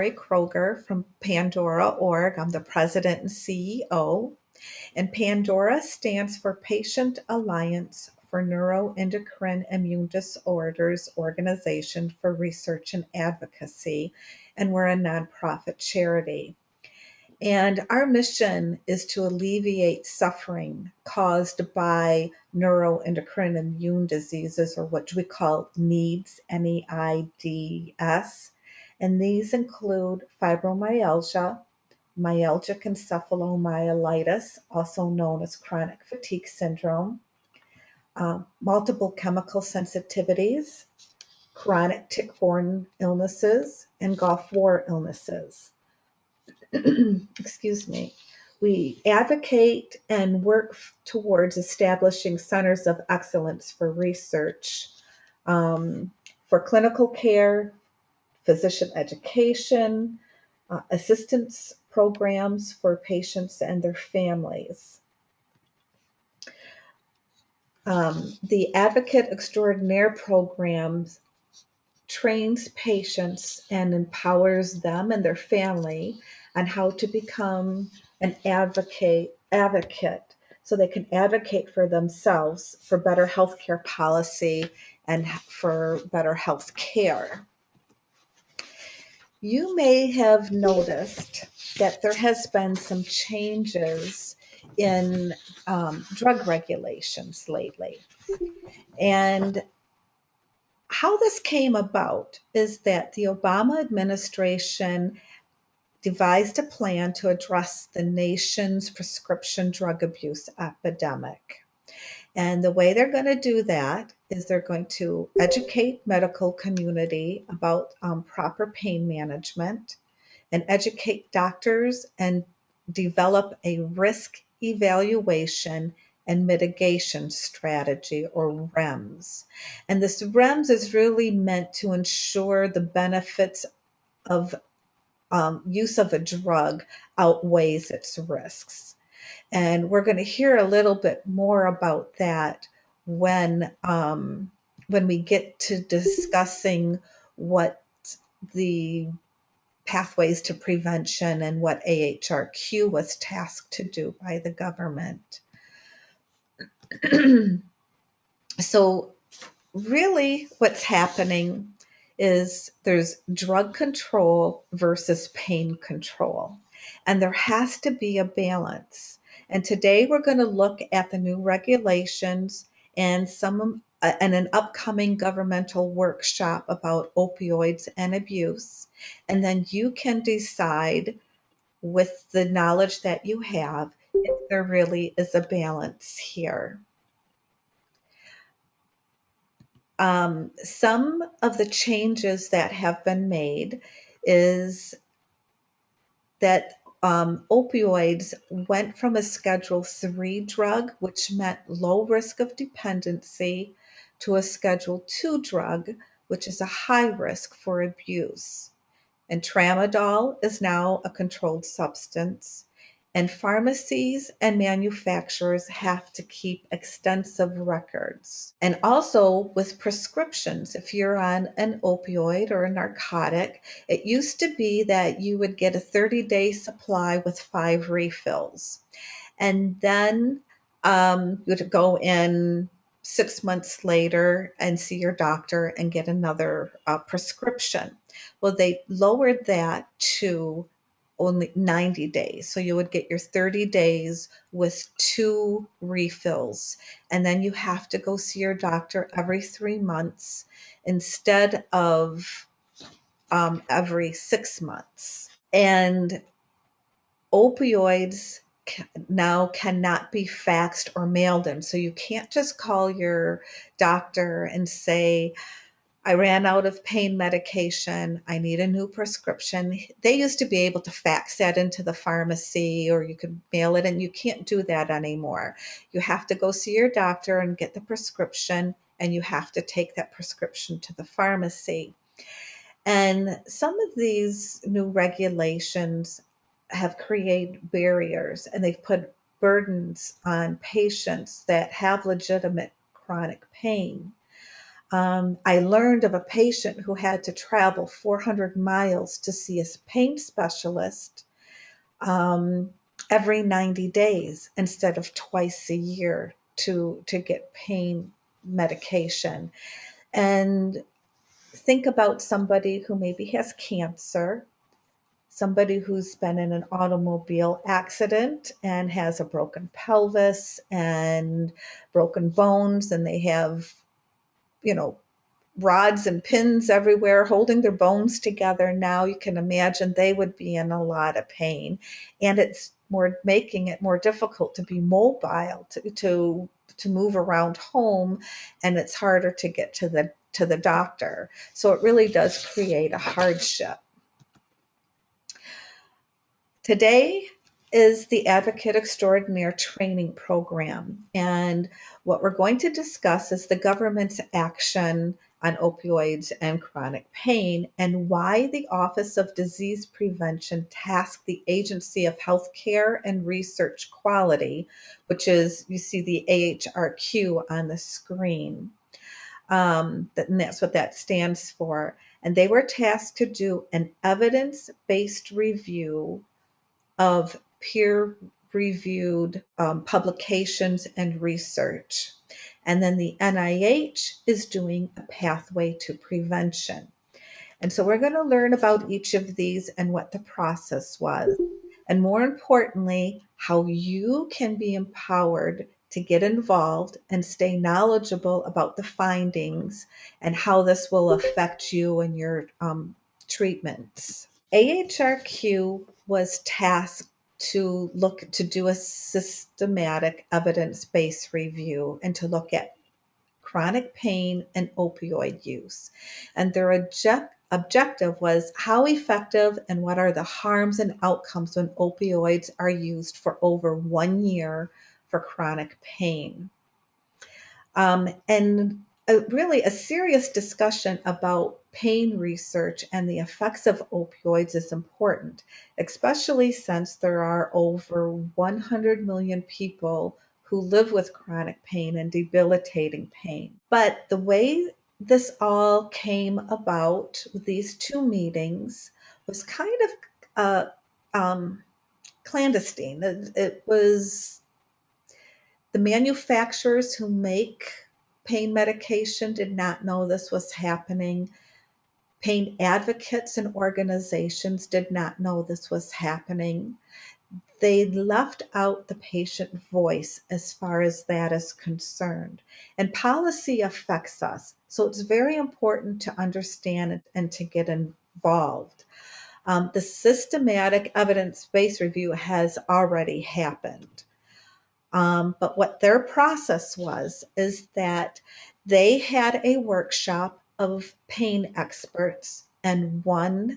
Lori Kroger from Pandora.org. I'm the president and CEO. And PANDORA stands for Patient Alliance for Neuroendocrine Immune Disorders Organization for Research and Advocacy, and we're a nonprofit charity. And our mission is to alleviate suffering caused by neuroendocrine immune diseases, or what we call NEIDS, NEIDS. And these include fibromyalgia, myalgic encephalomyelitis, also known as chronic fatigue syndrome, multiple chemical sensitivities, chronic tick-borne illnesses, and Gulf War illnesses. Excuse me. We advocate and work towards establishing centers of excellence for research, for clinical care, physician education, assistance programs for patients and their families. The Advocate Extraordinaire programs trains patients and empowers them and their family on how to become an advocate so they can advocate for themselves for better healthcare policy and for better health care. You may have noticed that there has been some changes in drug regulations lately. And how this came about is that the Obama administration devised a plan to address the nation's prescription drug abuse epidemic. And the way they're going to do that is they're going to educate medical community about proper pain management and educate doctors and develop a risk evaluation and mitigation strategy, or REMS. And this REMS is really meant to ensure the benefits of use of a drug outweighs its risks. And we're going to hear a little bit more about that when we get to discussing what the pathways to prevention and what AHRQ was tasked to do by the government. So really what's happening is there's drug control versus pain control, and there has to be a balance. And today we're going to look at the new regulations and an upcoming governmental workshop about opioids and abuse. And then you can decide, with the knowledge that you have, if there really is a balance here. Some of the changes that have been made is that opioids went from a Schedule III drug, which meant low risk of dependency, to a Schedule II drug, which is a high risk for abuse. And tramadol is now a controlled substance. And pharmacies and manufacturers have to keep extensive records. And also with prescriptions, if you're on an opioid or a narcotic, it used to be that you would get a 30-day supply with 5 refills. And then you would go in 6 months later and see your doctor and get another prescription. Well, they lowered that to only 90 days. So you would get your 30 days with 2 refills. And then you have to go see your doctor every 3 months instead of every 6 months. And opioids now cannot be faxed or mailed in. So you can't just call your doctor and say, I ran out of pain medication. I need a new prescription. They used to be able to fax that into the pharmacy, or you could mail it, and you can't do that anymore. You have to go see your doctor and get the prescription, and you have to take that prescription to the pharmacy. And some of these new regulations have created barriers, and they've put burdens on patients that have legitimate chronic pain. I learned of a patient who had to travel 400 miles to see a pain specialist every 90 days instead of twice a year to get pain medication. And think about somebody who maybe has cancer, somebody who's been in an automobile accident and has a broken pelvis and broken bones, and they have, you know, rods and pins everywhere holding their bones together. Now you can imagine they would be in a lot of pain, and it's more making it more difficult to be mobile, to move around home, and it's harder to get to the doctor. So it really does create a hardship. Today is the Advocate Extraordinaire training program, and what we're going to discuss is the government's action on opioids and chronic pain, and why the Office of Disease Prevention tasked the Agency of Healthcare and Research Quality, which is, you see the AHRQ on the screen, and that's what that stands for. And they were tasked to do an evidence-based review of peer-reviewed publications and research. And then the NIH is doing a pathway to prevention. And so we're going to learn about each of these and what the process was. And more importantly, how you can be empowered to get involved and stay knowledgeable about the findings and how this will affect you and your treatments. AHRQ was tasked to do a systematic evidence-based review and to look at chronic pain and opioid use. And their objective was how effective and what are the harms and outcomes when opioids are used for over 1 year for chronic pain. And really a serious discussion about pain research and the effects of opioids is important, especially since there are over 100 million people who live with chronic pain and debilitating pain. But the way this all came about with these two meetings was kind of clandestine. It was the manufacturers who make pain medication did not know this was happening. Pain advocates and organizations did not know this was happening. They left out the patient voice as far as that is concerned. And policy affects us, so it's very important to understand it and to get involved. The systematic evidence-based review has already happened. But what their process was is that they had a workshop of pain experts and a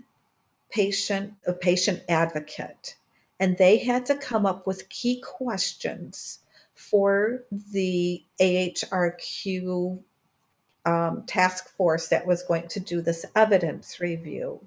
patient advocate, and they had to come up with key questions for the AHRQ task force that was going to do this evidence review.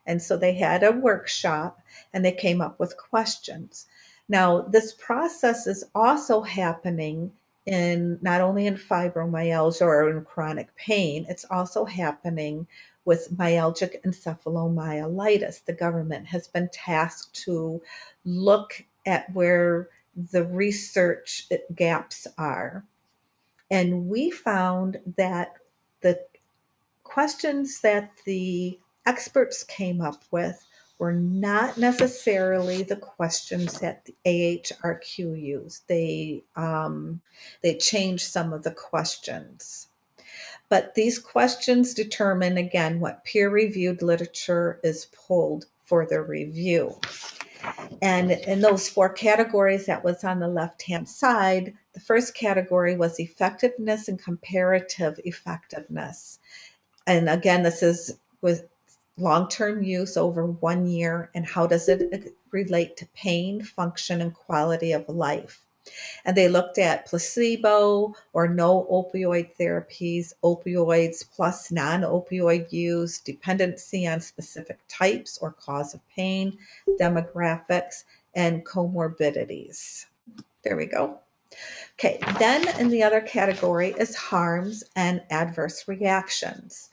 And so they had a workshop and they came up with questions. Now, this process is also happening in not only in fibromyalgia or in chronic pain, it's also happening with myalgic encephalomyelitis. The government has been tasked to look at where the research gaps are. And we found that the questions that the experts came up with were not necessarily the questions that the AHRQ used. They changed some of the questions. But these questions determine, again, what peer-reviewed literature is pulled for the review. And in those 4 categories that was on the left-hand side, the first category was effectiveness and comparative effectiveness. And again, this is with long-term use over 1 year, and how does it relate to pain, function, and quality of life. And they looked at placebo or no opioid therapies, opioids plus non-opioid use, dependency on specific types or cause of pain, demographics, and comorbidities. There we go. Okay, then in the other category is harms and adverse reactions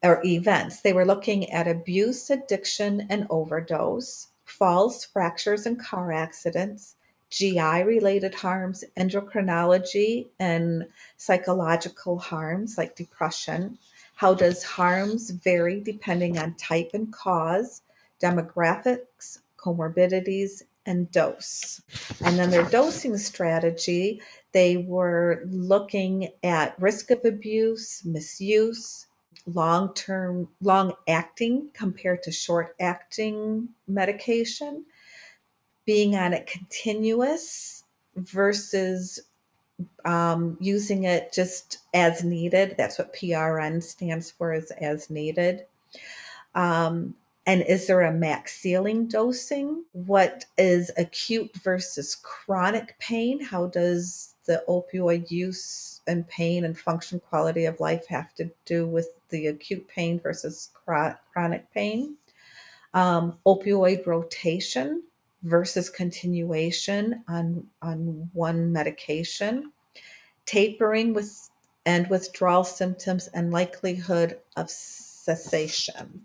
or events. They were looking at abuse, addiction, and overdose, falls, fractures, and car accidents, GI related harms, endocrinology, and psychological harms like depression. How does harms vary depending on type and cause, demographics, comorbidities, and dose? And then their dosing strategy, they were looking at risk of abuse, misuse, long acting compared to short acting medication, being on it continuous versus using it just as needed. That's what PRN stands for, is as needed. Um, and is there a max ceiling dosing? What is acute versus chronic pain? How does the opioid use and pain and function quality of life have to do with the acute pain versus chronic pain? Opioid rotation versus continuation on one medication, tapering with and withdrawal symptoms and likelihood of cessation.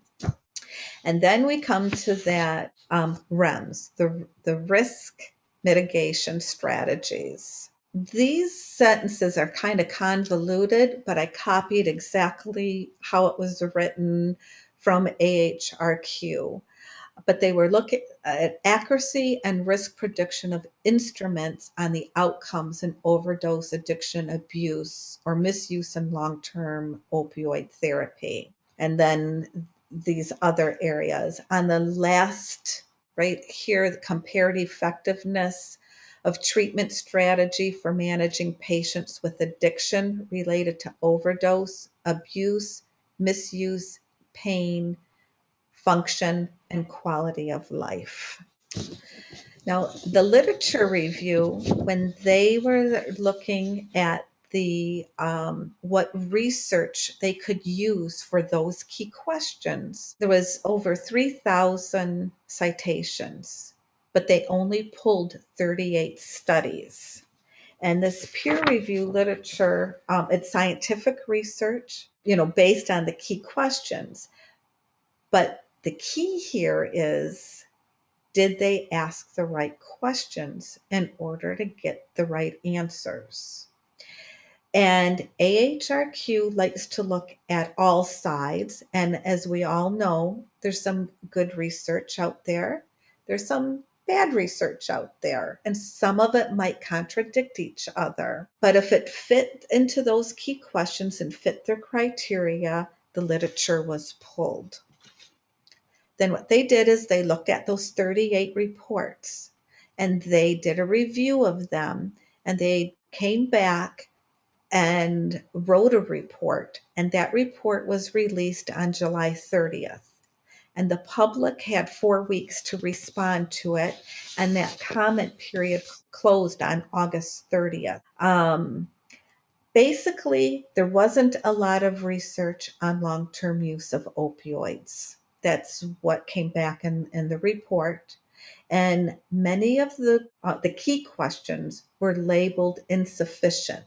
And then we come to that REMS, the risk mitigation strategies. These sentences are kind of convoluted, but I copied exactly how it was written from AHRQ. But they were looking at accuracy and risk prediction of instruments on the outcomes in overdose, addiction, abuse, or misuse in long-term opioid therapy. And then these other areas. On the last, right here, the comparative effectiveness of treatment strategy for managing patients with addiction related to overdose, abuse, misuse, pain, function, and quality of life. Now, the literature review, when they were looking at the what research they could use for those key questions, there was over 3,000 citations, but they only pulled 38 studies. And this peer review literature, it's scientific research, based on the key questions. But the key here is, did they ask the right questions in order to get the right answers? And AHRQ likes to look at all sides. And as we all know, there's some good research out there. There's some bad research out there, and some of it might contradict each other. But if it fit into those key questions and fit their criteria, the literature was pulled. Then what they did is they looked at those 38 reports and they did a review of them, and they came back and wrote a report, and that report was released on July 30th. And the public had 4 weeks to respond to it, and that comment period closed on August 30th. Basically, there wasn't a lot of research on long-term use of opioids. That's what came back in the report. And many of the key questions were labeled insufficient.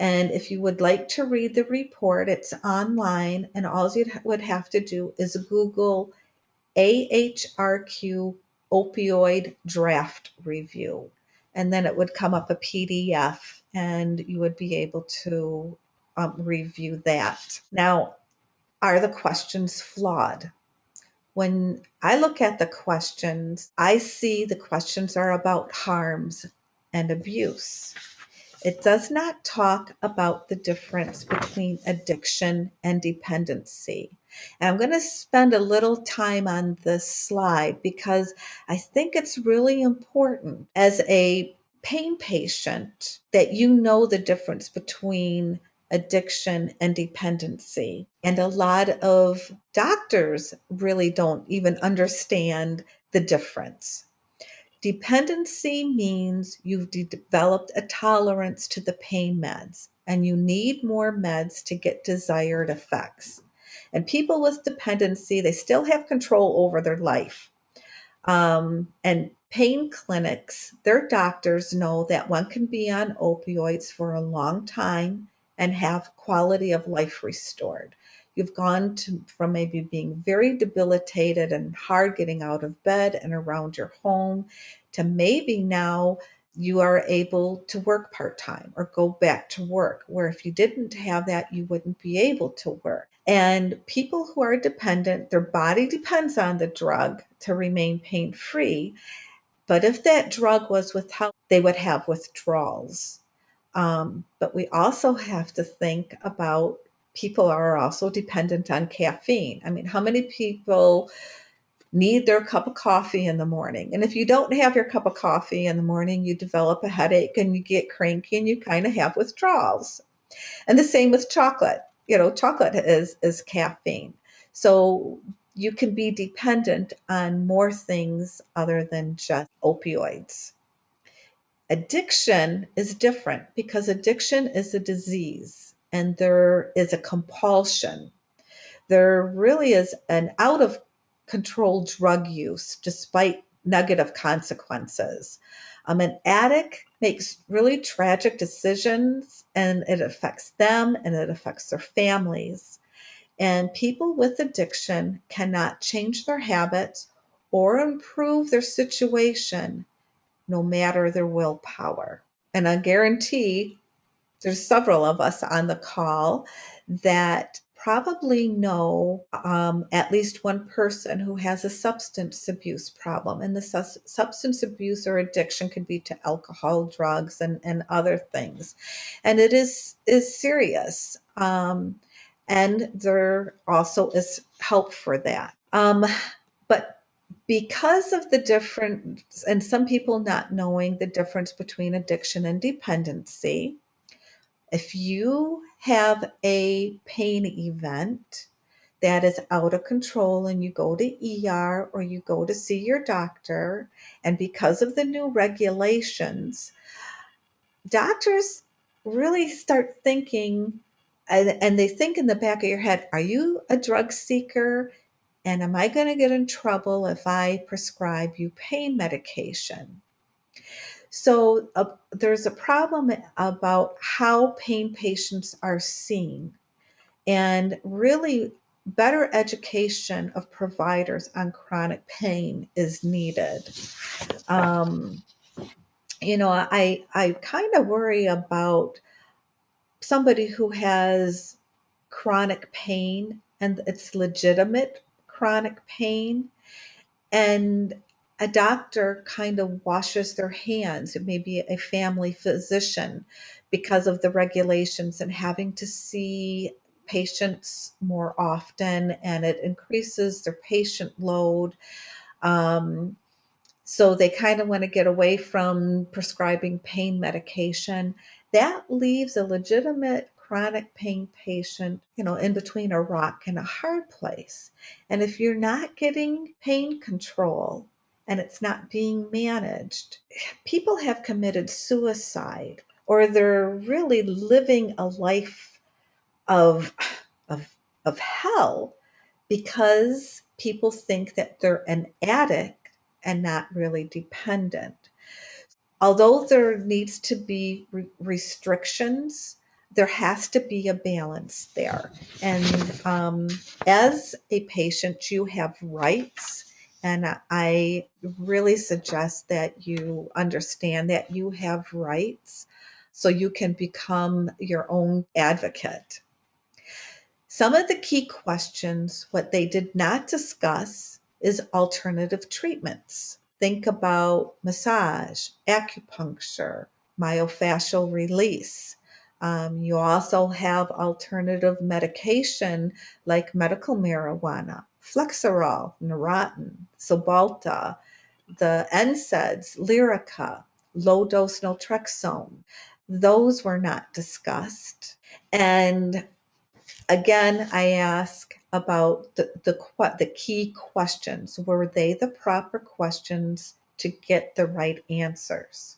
And if you would like to read the report, it's online, and all you would have to do is Google AHRQ opioid draft review. And then it would come up a PDF, and you would be able to review that. Now, are the questions flawed? When I look at the questions, I see the questions are about harms and abuse. It does not talk about the difference between addiction and dependency. And I'm going to spend a little time on this slide because I think it's really important as a pain patient that you know the difference between addiction and dependency. And a lot of doctors really don't even understand the difference. Dependency means you've developed a tolerance to the pain meds, and you need more meds to get desired effects. And people with dependency, they still have control over their life. And pain clinics, their doctors know that one can be on opioids for a long time and have quality of life restored. You've gone from maybe being very debilitated and hard getting out of bed and around your home to maybe now you are able to work part-time or go back to work, where if you didn't have that, you wouldn't be able to work. And people who are dependent, their body depends on the drug to remain pain-free. But if that drug was withheld, they would have withdrawals. But we also have to think about people are also dependent on caffeine. I mean, how many people need their cup of coffee in the morning? And if you don't have your cup of coffee in the morning, you develop a headache and you get cranky and you kind of have withdrawals. And the same with chocolate. Chocolate is caffeine. So you can be dependent on more things other than just opioids. Addiction is different because addiction is a disease and there is a compulsion. There really is an out of control drug use despite negative consequences. An addict makes really tragic decisions and it affects them and it affects their families. And people with addiction cannot change their habits or improve their situation no matter their willpower. And I guarantee there's several of us on the call that probably know at least one person who has a substance abuse problem. And the substance abuse or addiction could be to alcohol, drugs, and other things. And it is serious. And there also is help for that. But because of the difference, and some people not knowing the difference between addiction and dependency, if you have a pain event that is out of control and you go to ER or you go to see your doctor, and because of the new regulations, doctors really start thinking, and they think in the back of your head, are you a drug seeker? And am I going to get in trouble if I prescribe you pain medication? So there's a problem about how pain patients are seen, and really better education of providers on chronic pain is needed. Um, I kind of worry about somebody who has chronic pain and it's legitimate chronic pain, and a doctor kind of washes their hands. It may be a family physician because of the regulations and having to see patients more often, and it increases their patient load. Um, so they kind of want to get away from prescribing pain medication. That leaves a legitimate chronic pain patient, in between a rock and a hard place. And if you're not getting pain control and it's not being managed, people have committed suicide or they're really living a life of of of hell because people think that they're an addict and not really dependent. Although there needs to be restrictions, there has to be a balance there. And as a patient, you have rights. And I really suggest that you understand that you have rights so you can become your own advocate. Some of the key questions, what they did not discuss is alternative treatments. Think about massage, acupuncture, myofascial release. You also have alternative medication like medical marijuana, Flexerol, Neurontin, Cymbalta, the NSAIDs, Lyrica, low-dose naltrexone. Those were not discussed. And again, I ask about the key questions. Were they the proper questions to get the right answers?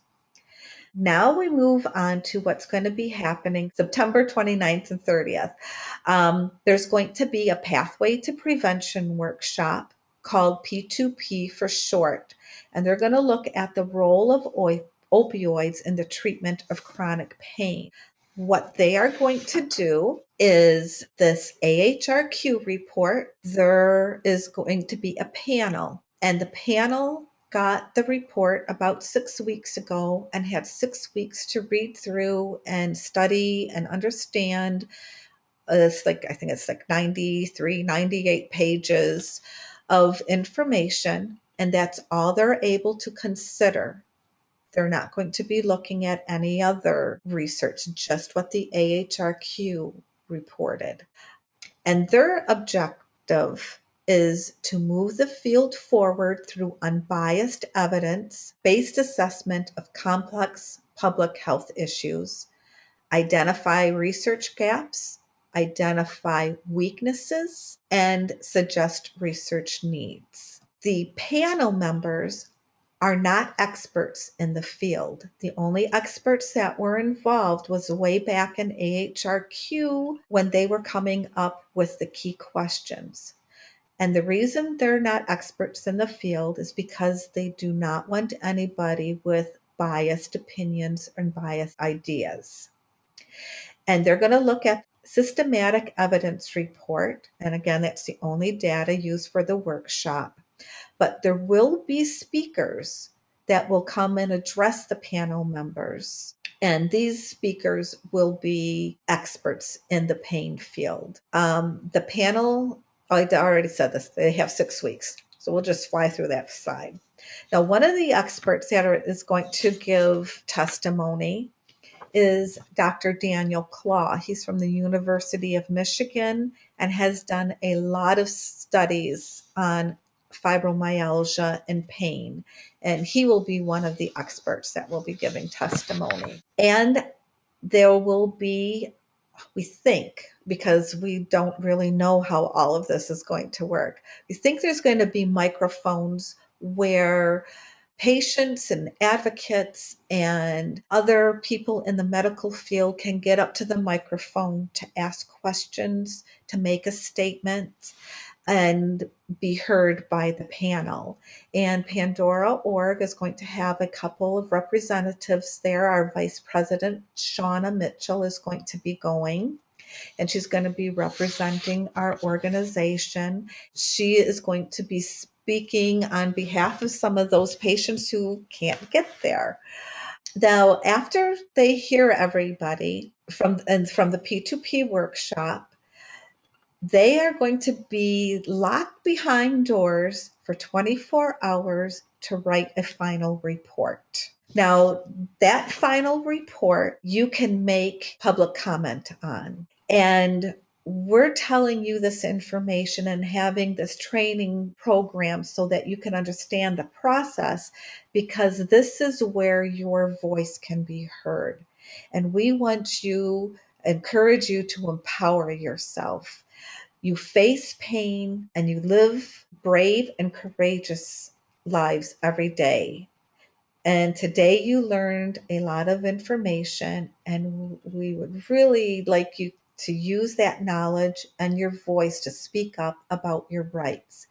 Now we move on to what's going to be happening September 29th and 30th. There's going to be a Pathway to Prevention workshop called P2P for short, and they're going to look at the role of opioids in the treatment of chronic pain. What they are going to do is this AHRQ report. There is going to be a panel, and the panel got the report about 6 weeks ago and had 6 weeks to read through and study and understand. It's like, I think it's like 93, 98 pages of information, and that's all they're able to consider. They're not going to be looking at any other research, just what the AHRQ reported. And their objective is to move the field forward through unbiased evidence-based assessment of complex public health issues, identify research gaps, identify weaknesses, and suggest research needs. The panel members are not experts in the field. The only experts that were involved was way back in AHRQ when they were coming up with the key questions. And the reason they're not experts in the field is because they do not want anybody with biased opinions and biased ideas. And they're going to look at systematic evidence report. And again, that's the only data used for the workshop. But there will be speakers that will come and address the panel members. And these speakers will be experts in the pain field. The panel, I already said this, they have 6 weeks. So we'll just fly through that side. Now, one of the experts that is going to give testimony is Dr. Daniel Claw. He's from the University of Michigan and has done a lot of studies on fibromyalgia and pain. And he will be one of the experts that will be giving testimony. And there will be, we think, because we don't really know how all of this is going to work, we think there's going to be microphones where patients and advocates and other people in the medical field can get up to the microphone to ask questions, to make a statement, and be heard by the panel. And Pandora.org is going to have a couple of representatives there. Our Vice President, Shauna Mitchell, is going to be going, and she's going to be representing our organization. She is going to be speaking on behalf of some of those patients who can't get there. Now, after they hear everybody from the P2P workshop, they are going to be locked behind doors for 24 hours to write a final report. Now, that final report you can make public comment on. And we're telling you this information and having this training program so that you can understand the process, because this is where your voice can be heard. And we want to encourage you to empower yourself. You face pain and you live brave and courageous lives every day. And today you learned a lot of information, and we would really like you to use that knowledge and your voice to speak up about your rights.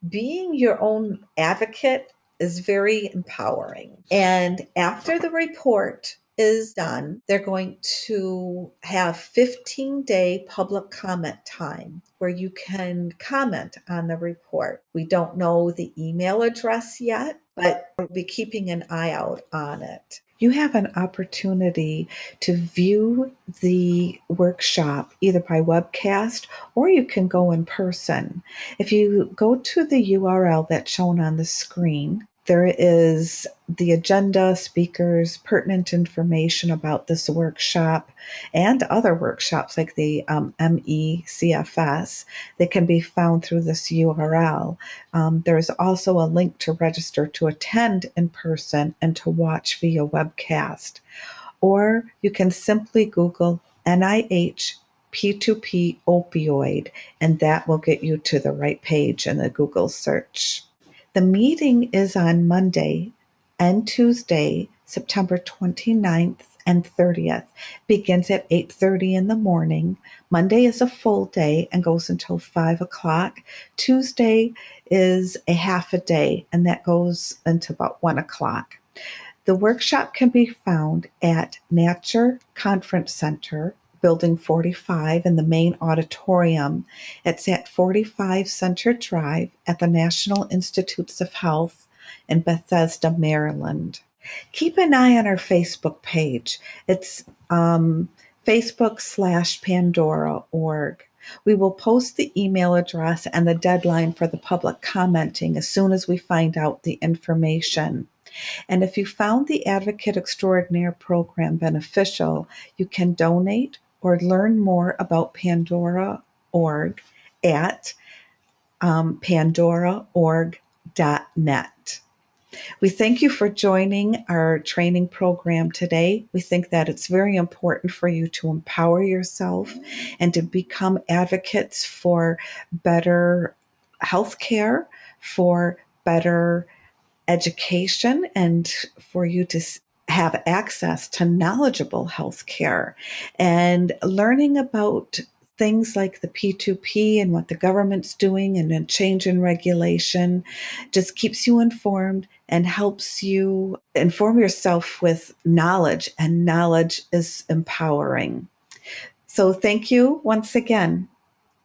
Being your own advocate is very empowering. And after the report is done, they're going to have 15-day public comment time where you can comment on the report. We don't know the email address yet, but we'll be keeping an eye out on it. You have an opportunity to view the workshop either by webcast or you can go in person. If you go to the URL that's shown on the screen, there is the agenda, speakers, pertinent information about this workshop and other workshops like the MECFS. They can be found through this URL. There's also a link to register to attend in person and to watch via webcast. Or you can simply Google NIH P2P opioid, and that will get you to the right page in the Google search. The meeting is on Monday and Tuesday, September 29th and 30th. Begins at 8:30 in the morning. Monday is a full day and goes until 5 o'clock. Tuesday is a half a day, and that goes until about 1 o'clock. The workshop can be found at Natcher Conference Center, Building 45 in the main auditorium. It's at 45 Center Drive at the National Institutes of Health in Bethesda, Maryland. Keep an eye on our Facebook page. It's Facebook/Pandora.org. We will post the email address and the deadline for the public commenting as soon as we find out the information. And if you found the Advocate Extraordinaire program beneficial, you can donate or learn more about Pandora.org at pandoraorg.net. We thank you for joining our training program today. We think that it's very important for you to empower yourself and to become advocates for better healthcare, for better education, and for you to have access to knowledgeable healthcare. And learning about things like the P2P and what the government's doing and a change in regulation just keeps you informed and helps you inform yourself with knowledge, and knowledge is empowering. So thank you once again.